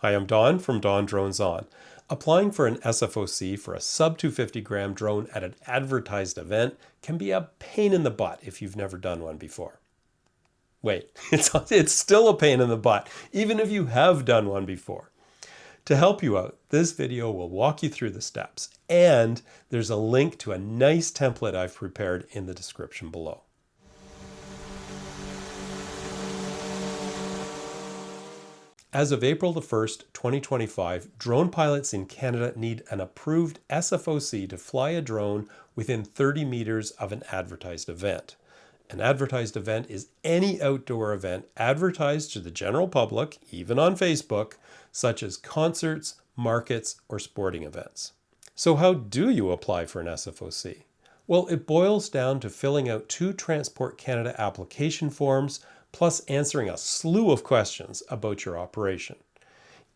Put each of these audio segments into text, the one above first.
Hi, I'm Don from DonDronesOn. Applying for an SFOC for a sub-250g drone at an advertised event can be a pain in the butt if you've never done one before. Wait, it's still a pain in the butt, even if you have done one before. To help you out, this video will walk you through the steps, and there's a link to a nice template I've prepared in the description below. As of April 1st, 2025, drone pilots in Canada need an approved SFOC to fly a drone within 30 meters of an advertised event. An advertised event is any outdoor event advertised to the general public, even on Facebook, such as concerts, markets, or sporting events. So how do you apply for an SFOC? Well, it boils down to filling out 2 Transport Canada application forms, plus answering a slew of questions about your operation.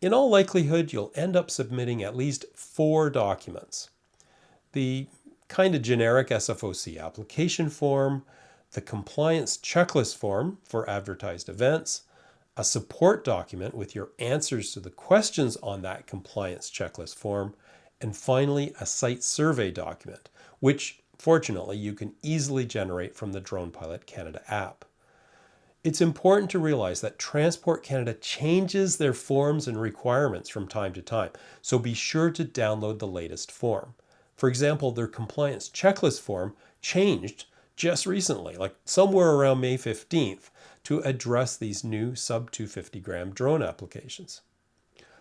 In all likelihood, you'll end up submitting at least 4 documents. The kind of generic SFOC application form, the compliance checklist form for advertised events, a support document with your answers to the questions on that compliance checklist form, and finally a site survey document, which fortunately you can easily generate from the Drone Pilot Canada app. It's important to realize that Transport Canada changes their forms and requirements from time to time, so be sure to download the latest form. For example, their compliance checklist form changed just recently, like somewhere around May 15th, to address these new sub-250g drone applications.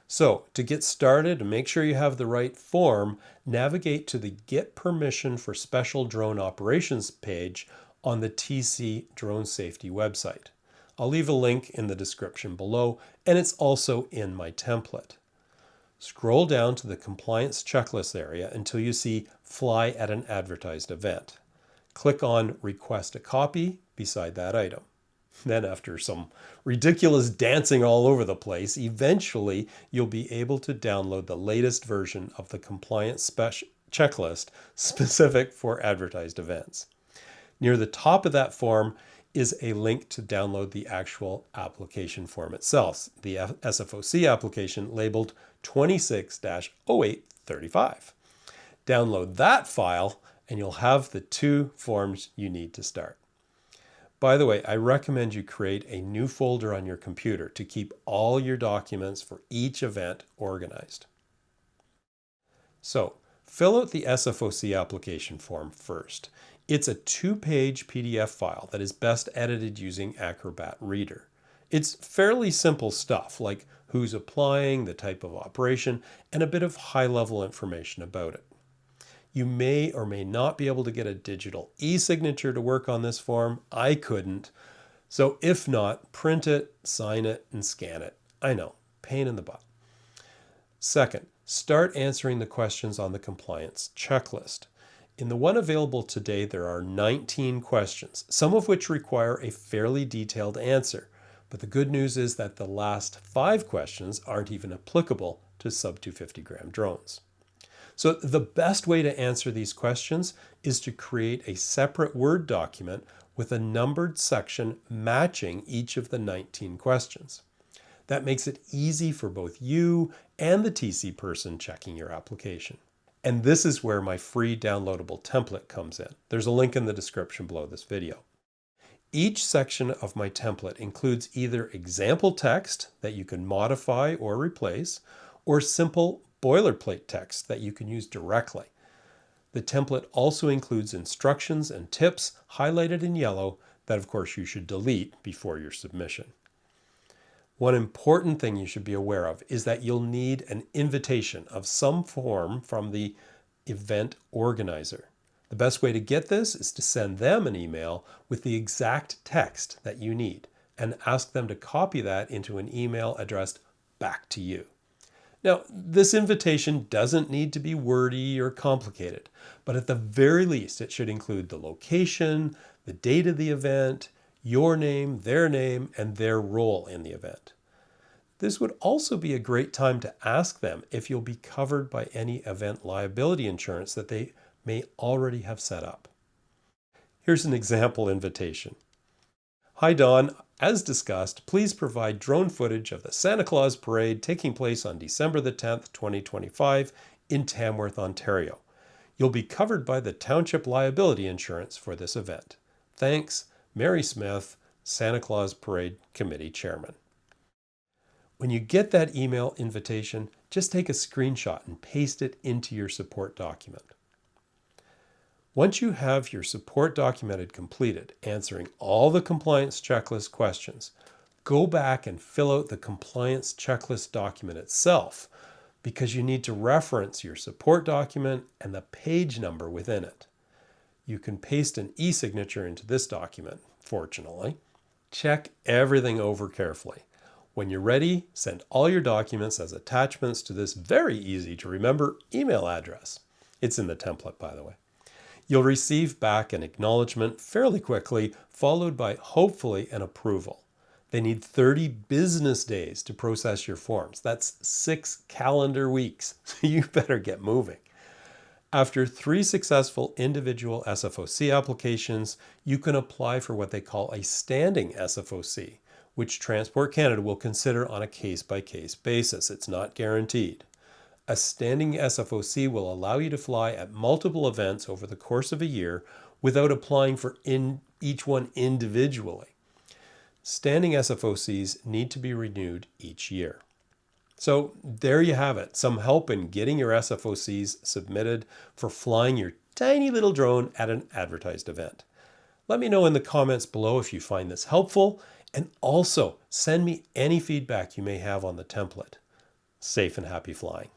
So, to get started and make sure you have the right form, navigate to the Get Permission for Special Drone Operations page on the TC Drone Safety website. I'll leave a link in the description below, and it's also in my template. Scroll down to the compliance checklist area until you see Fly at an Advertised Event. Click on Request a Copy beside that item. Then after some ridiculous dancing all over the place, eventually you'll be able to download the latest version of the compliance checklist specific for advertised events. Near the top of that form is a link to download the actual application form itself, the SFOC application labeled 26-0835. Download that file and you'll have the 2 forms you need to start. By the way, I recommend you create a new folder on your computer to keep all your documents for each event organized. So, fill out the SFOC application form first. It's a 2-page PDF file that is best edited using Acrobat Reader. It's fairly simple stuff like who's applying, the type of operation, and a bit of high-level information about it. You may or may not be able to get a digital e-signature to work on this form. I couldn't. So if not, print it, sign it, and scan it. I know, pain in the butt. Second, start answering the questions on the compliance checklist. In the one available today, there are 19 questions, some of which require a fairly detailed answer. But the good news is that the last 5 questions aren't even applicable to sub-250g drones. So the best way to answer these questions is to create a separate Word document with a numbered section matching each of the 19 questions. That makes it easy for both you and the TC person checking your application. And this is where my free downloadable template comes in. There's a link in the description below this video. Each section of my template includes either example text that you can modify or replace, or simple boilerplate text that you can use directly. The template also includes instructions and tips highlighted in yellow that of course you should delete before your submission. One important thing you should be aware of is that you'll need an invitation of some form from the event organizer. The best way to get this is to send them an email with the exact text that you need and ask them to copy that into an email addressed back to you. Now, this invitation doesn't need to be wordy or complicated, but at the very least, it should include the location, the date of the event, your name, and their role in the event. This would also be a great time to ask them if you'll be covered by any event liability insurance that they may already have set up. Here's an example invitation. Hi Don, As discussed, please provide drone footage of the Santa Claus Parade taking place on December the 10th, 2025 in Tamworth, Ontario. You'll be covered by the Township Liability Insurance for this event. Thanks, Mary Smith, Santa Claus Parade Committee Chairman. When you get that email invitation, just take a screenshot and paste it into your support document. Once you have your support documented completed, answering all the compliance checklist questions, go back and fill out the compliance checklist document itself because you need to reference your support document and the page number within it. You can paste an e-signature into this document, fortunately. Check everything over carefully. When you're ready, send all your documents as attachments to this very easy to remember email address. It's in the template, by the way. You'll receive back an acknowledgement fairly quickly, followed by hopefully an approval. They need 30 business days to process your forms. That's 6 calendar weeks, so you better get moving. After 3 successful individual SFOC applications, you can apply for what they call a standing SFOC, which Transport Canada will consider on a case-by-case basis. It's not guaranteed. A standing SFOC will allow you to fly at multiple events over the course of a year without applying for each one individually. Standing SFOCs need to be renewed each year. So there you have it, some help in getting your SFOCs submitted for flying your tiny little drone at an advertised event. Let me know in the comments below if you find this helpful, and also send me any feedback you may have on the template. Safe and happy flying.